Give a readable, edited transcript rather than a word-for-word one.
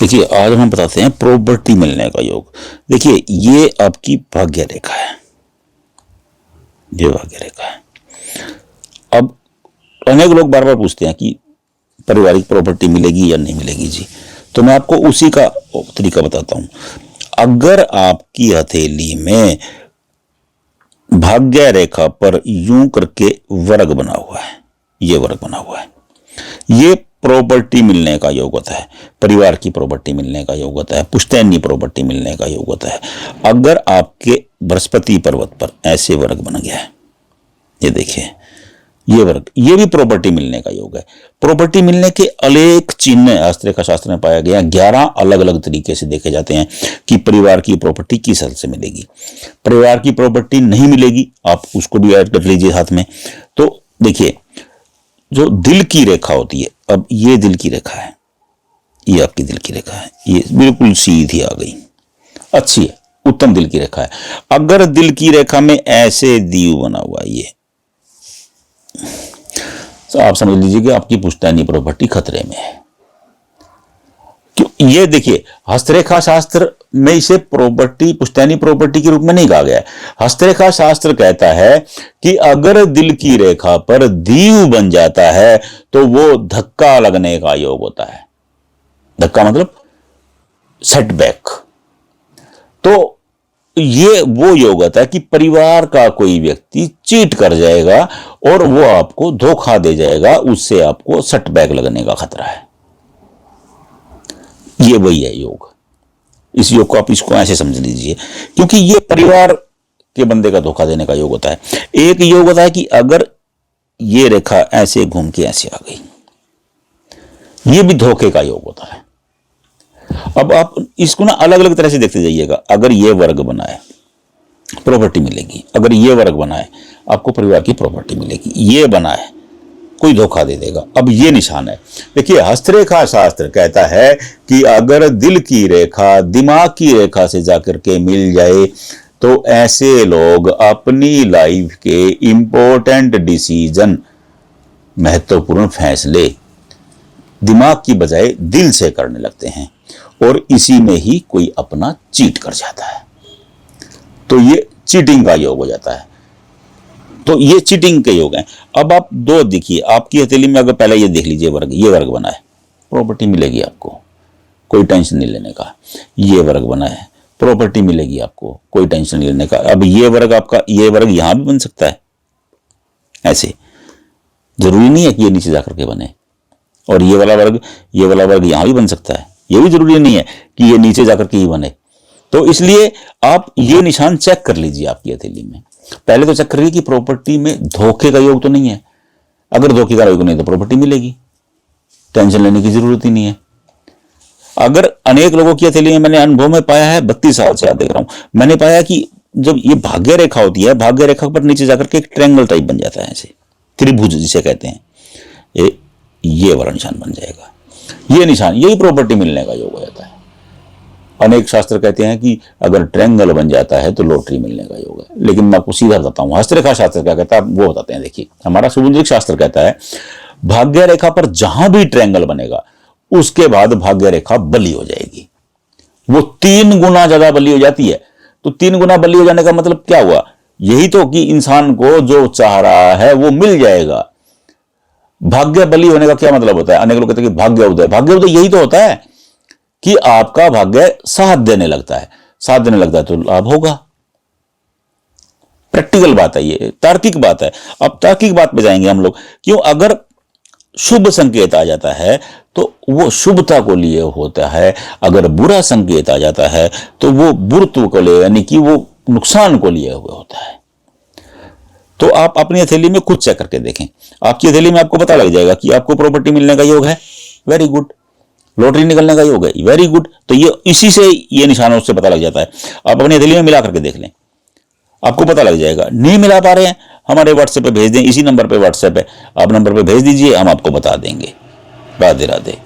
देखिए आज हम बताते हैं प्रॉपर्टी मिलने का योग। देखिए ये आपकी भाग्य रेखा है, ये भाग्य रेखा है। अब अनेक लोग बार बार पूछते हैं कि पारिवारिक प्रॉपर्टी मिलेगी या नहीं मिलेगी जी, तो मैं आपको उसी का तरीका बताता हूं। अगर आपकी हथेली में भाग्य रेखा पर यूं करके वर्ग बना हुआ है, ये वर्ग बना हुआ है, ये प्रॉपर्टी मिलने का योग होता है, परिवार की प्रॉपर्टी मिलने का योग होता है, पुश्तैनी प्रॉपर्टी मिलने का योग होता है। अगर आपके बृहस्पति पर्वत पर ऐसे वर्ग बन गया है, ये देखिए ये वर्ग, ये भी प्रॉपर्टी मिलने का योग है। प्रॉपर्टी मिलने के अनेक चिन्ह हस्तरेखा शास्त्र में पाया गया। 11 अलग अलग तरीके से देखे जाते हैं कि परिवार की प्रॉपर्टी किस हद से मिलेगी। परिवार की प्रॉपर्टी नहीं मिलेगी, आप उसको भी ऐड कर लीजिए साथ में। तो देखिए जो दिल की रेखा होती है, अब ये दिल की रेखा है, ये आपकी दिल की रेखा है, ये बिल्कुल सीधी आ गई, अच्छी है, उत्तम दिल की रेखा है। अगर दिल की रेखा में ऐसे दीव बना हुआ है ये, तो आप समझ लीजिए कि आपकी पुश्तैनी प्रॉपर्टी खतरे में है। क्यों? ये देखिए हस्तरेखा शास्त्र में इसे प्रॉपर्टी, पुश्तैनी प्रॉपर्टी के रूप में नहीं कहा गया है। हस्तरेखा शास्त्र कहता है कि अगर दिल की रेखा पर दीव बन जाता है तो वो धक्का लगने का योग होता है। धक्का मतलब सेटबैक। तो ये वो योग होता है कि परिवार का कोई व्यक्ति चीट कर जाएगा और वो आपको धोखा दे जाएगा, उससे आपको सेटबैक लगने का खतरा है। ये वही है योग। इस योग को आप इसको ऐसे समझ लीजिए, क्योंकि ये परिवार के बंदे का धोखा देने का योग होता है। एक योग होता है कि अगर ये रेखा ऐसे घूम के ऐसे आ गई, ये भी धोखे का योग होता है। अब आप इसको ना अलग अलग तरह से देखते जाइएगा। अगर ये वर्ग बना है, प्रॉपर्टी मिलेगी। अगर ये वर्ग बना है, आपको परिवार की प्रॉपर्टी मिलेगी। ये बना है, कोई धोखा दे देगा। अब ये निशान है। देखिए हस्तरेखा शास्त्र कहता है कि अगर दिल की रेखा दिमाग की रेखा से जाकर के मिल जाए तो ऐसे लोग अपनी लाइफ के इंपॉर्टेंट डिसीजन, महत्वपूर्ण फैसले दिमाग की बजाय दिल से करने लगते हैं और इसी में ही कोई अपना चीट कर जाता है। तो ये चीटिंग का योग हो जाता है। तो ये चीटिंग के योग हैं। अब आप दो देखिए, आपकी हथेली में अगर पहले ये देख लीजिए वर्ग, ये वर्ग बना है, प्रॉपर्टी मिलेगी आपको, कोई टेंशन नहीं लेने का। ये वर्ग बना है, प्रॉपर्टी मिलेगी आपको, कोई टेंशन नहीं लेने का। अब ये वर्ग आपका, ये वर्ग यहां भी बन सकता है ऐसे, जरूरी नहीं है कि ये नीचे जाकर के बने। और ये वाला वर्ग यहां भी बन सकता है, ये भी जरूरी नहीं है कि ये नीचे जाकर के ही बने। तो इसलिए आप ये निशान चेक कर लीजिए आपकी हथेली में। पहले तो चेक करिए कि प्रॉपर्टी में धोखे का योग तो नहीं है। अगर धोखे का योग नहीं तो प्रॉपर्टी मिलेगी, टेंशन लेने की जरूरत ही नहीं है। अगर अनेक लोगों की हथेली में मैंने अनुभव में पाया है, 32 साल से देख रहा हूं, मैंने पाया कि जब ये भाग्य रेखा होती है, भाग्य रेखा पर नीचे जाकर के एक ट्रायंगल टाइप बन जाता है, ऐसे त्रिभुज जिसे कहते हैं, ये वाला निशान बन जाएगा। ये निशान, यही प्रॉपर्टी मिलने का योग हो जाता है। अनेक शास्त्र कहते हैं कि अगर ट्रायंगल बन जाता है तो लॉटरी मिलने का योग है। लेकिन मैं आपको सीधा बताता हूं, हस्तरेखा शास्त्र क्या कहता है वो बताते हैं। देखिए हमारा शुभमुद्रिक शास्त्र कहता है भाग्य रेखा पर जहां भी ट्रायंगल बनेगा उसके बाद भाग्य रेखा बली हो जाएगी। वो 3 गुना ज्यादा बली हो जाती है। तो 3 गुना बली हो जाने का मतलब क्या हुआ? यही तो कि इंसान को जो चाह रहा है वो मिल जाएगा। भाग्य बली होने का क्या मतलब होता है? अनेक लोग कहते हैं कि भाग्य उदय, भाग्य उदय यही तो होता है कि आपका भाग्य साथ देने लगता है। साथ देने लगता है तो लाभ होगा। प्रैक्टिकल बात है, ये तार्किक बात है। अब तार्किक बात पे जाएंगे हम लोग। क्यों? अगर शुभ संकेत आ जाता है तो वो शुभता को लिए होता है, अगर बुरा संकेत आ जाता है तो वो बुरत्व को लिए, यानी कि वो नुकसान को लिए हुए होता है। तो आप अपनी हथेली में खुद चेक करके देखें। आपकी हथेली में आपको पता लग जाएगा कि आपको प्रॉपर्टी मिलने का योग है, वेरी गुड। लॉटरी निकलने का योग है, वेरी गुड। तो ये इसी से ये निशानों से पता लग जाता है। आप अपनी हथेली में मिला करके देख लें, आपको पता लग जाएगा। नहीं मिला पा रहे हैं, हमारे व्हाट्सएप पे भेज दें, इसी नंबर पे व्हाट्सएप है, आप नंबर पे भेज दीजिए, हम आपको बता देंगे। राधे राधे।